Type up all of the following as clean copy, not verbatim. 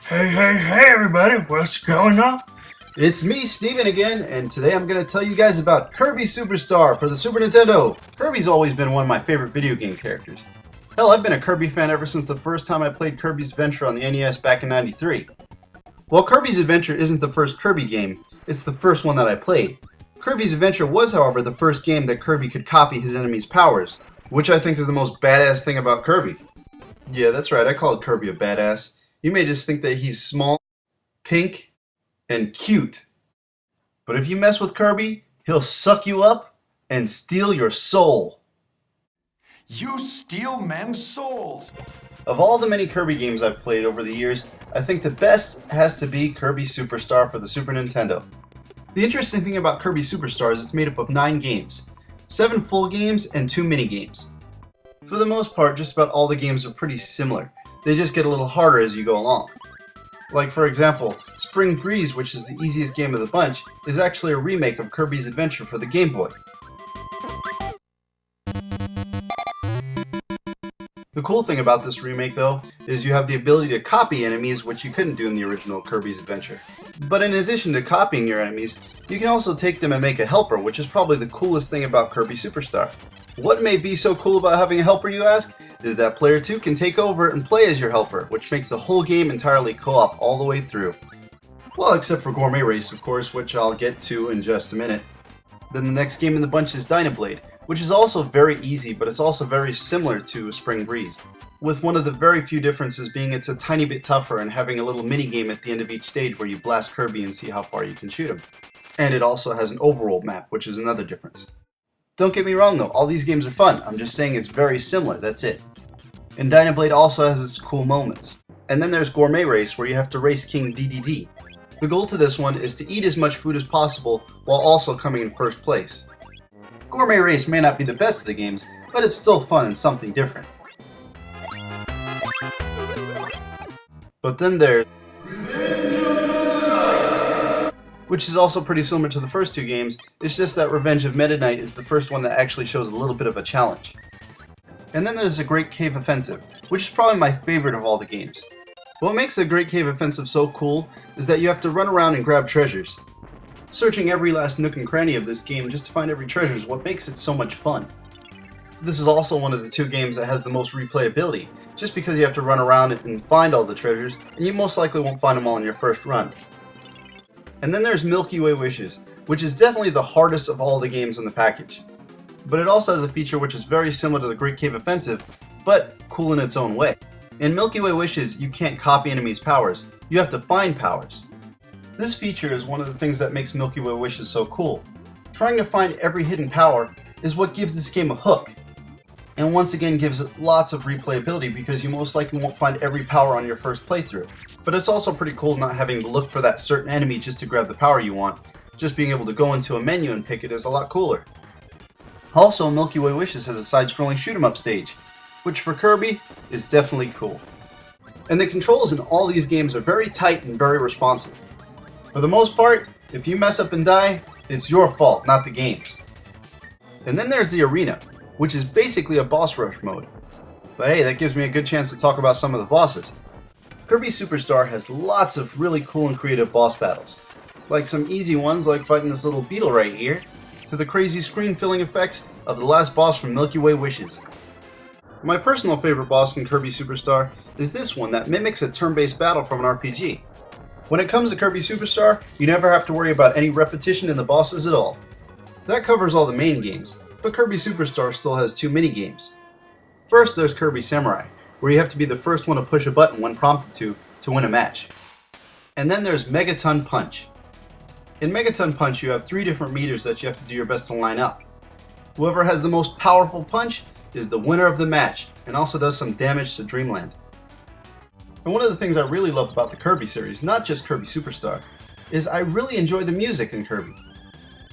Hey, everybody, what's going on? It's me, Steven, again, and today I'm going to tell you guys about Kirby Superstar for the Super Nintendo. Kirby's always been one of my favorite video game characters. Hell, I've been a Kirby fan ever since the first time I played Kirby's Adventure on the NES back in '93. While Kirby's Adventure isn't the first Kirby game, it's the first one that I played. Kirby's Adventure was, however, the first game that Kirby could copy his enemies' powers, which I think is the most badass thing about Kirby. Yeah, that's right, I called Kirby a badass. You may just think that he's small, pink, and cute. But if you mess with Kirby, he'll suck you up and steal your soul. You steal men's souls! Of all the many Kirby games I've played over the years, I think the best has to be Kirby Superstar for the Super Nintendo. The interesting thing about Kirby Superstar is it's made up of 9 games, 7 full games and 2 mini games. For the most part, just about all the games are pretty similar. They just get a little harder as you go along. Like for example, Spring Breeze, which is the easiest game of the bunch, is actually a remake of Kirby's Adventure for the Game Boy. The cool thing about this remake though, is you have the ability to copy enemies, which you couldn't do in the original Kirby's Adventure. But in addition to copying your enemies, you can also take them and make a helper, which is probably the coolest thing about Kirby Superstar. What may be so cool about having a helper, you ask? Is that player 2 can take over and play as your helper, which makes the whole game entirely co-op all the way through. Well, except for Gourmet Race, of course, which I'll get to in just a minute. Then the next game in the bunch is Dynablade, which is also very easy, but it's also very similar to Spring Breeze, with one of the very few differences being it's a tiny bit tougher and having a little mini-game at the end of each stage where you blast Kirby and see how far you can shoot him. And it also has an overworld map, which is another difference. Don't get me wrong though, all these games are fun, I'm just saying it's very similar, that's it. And Dynablade also has its cool moments. And then there's Gourmet Race, where you have to race King DDD. The goal to this one is to eat as much food as possible while also coming in first place. Gourmet Race may not be the best of the games, but it's still fun and something different. But then there's which is also pretty similar to the first 2 games, it's just that Revenge of Meta Knight is the first one that actually shows a little bit of a challenge. And then there's the Great Cave Offensive, which is probably my favorite of all the games. What makes the Great Cave Offensive so cool is that you have to run around and grab treasures. Searching every last nook and cranny of this game just to find every treasure is what makes it so much fun. This is also one of the 2 games that has the most replayability, just because you have to run around and find all the treasures, and you most likely won't find them all in your first run. And then there's Milky Way Wishes, which is definitely the hardest of all the games in the package. But it also has a feature which is very similar to the Great Cave Offensive, but cool in its own way. In Milky Way Wishes, you can't copy enemies' powers, you have to find powers. This feature is one of the things that makes Milky Way Wishes so cool. Trying to find every hidden power is what gives this game a hook, and once again gives it lots of replayability because you most likely won't find every power on your first playthrough. But it's also pretty cool not having to look for that certain enemy just to grab the power you want. Just being able to go into a menu and pick it is a lot cooler. Also, Milky Way Wishes has a side-scrolling shoot-'em-up stage, which for Kirby is definitely cool. And the controls in all these games are very tight and very responsive. For the most part, if you mess up and die, it's your fault, not the game's. And then there's the Arena, which is basically a boss rush mode. But hey, that gives me a good chance to talk about some of the bosses. Kirby Superstar has lots of really cool and creative boss battles. Like some easy ones like fighting this little beetle right here, to the crazy screen-filling effects of the last boss from Milky Way Wishes. My personal favorite boss in Kirby Superstar is this one that mimics a turn-based battle from an RPG. When it comes to Kirby Superstar, you never have to worry about any repetition in the bosses at all. That covers all the main games, but Kirby Superstar still has 2 mini-games. First there's Kirby Samurai, where you have to be the first one to push a button when prompted to win a match. And then there's Megaton Punch. In Megaton Punch you have 3 different meters that you have to do your best to line up. Whoever has the most powerful punch is the winner of the match, and also does some damage to Dreamland. And one of the things I really love about the Kirby series, not just Kirby Superstar, is I really enjoy the music in Kirby.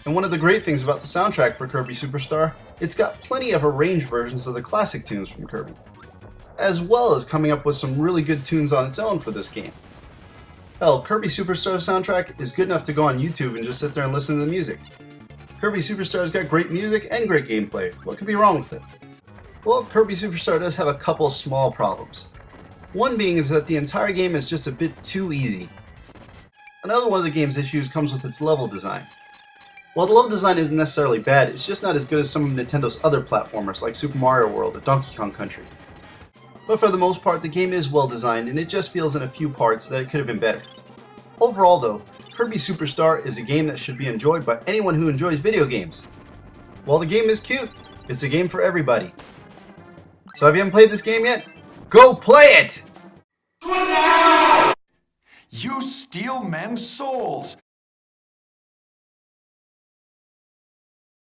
And one of the great things about the soundtrack for Kirby Superstar, it's got plenty of arranged versions of the classic tunes from Kirby, as well as coming up with some really good tunes on its own for this game. Hell, Kirby Superstar's soundtrack is good enough to go on YouTube and just sit there and listen to the music. Kirby Superstar's got great music and great gameplay. What could be wrong with it? Well, Kirby Superstar does have a couple small problems. One being is that the entire game is just a bit too easy. Another one of the game's issues comes with its level design. While the level design isn't necessarily bad, it's just not as good as some of Nintendo's other platformers like Super Mario World or Donkey Kong Country. But for the most part, the game is well designed, and it just feels in a few parts that it could have been better. Overall though, Kirby Superstar is a game that should be enjoyed by anyone who enjoys video games. While the game is cute, it's a game for everybody. So if you haven't played this game yet, go play it! You steal men's souls!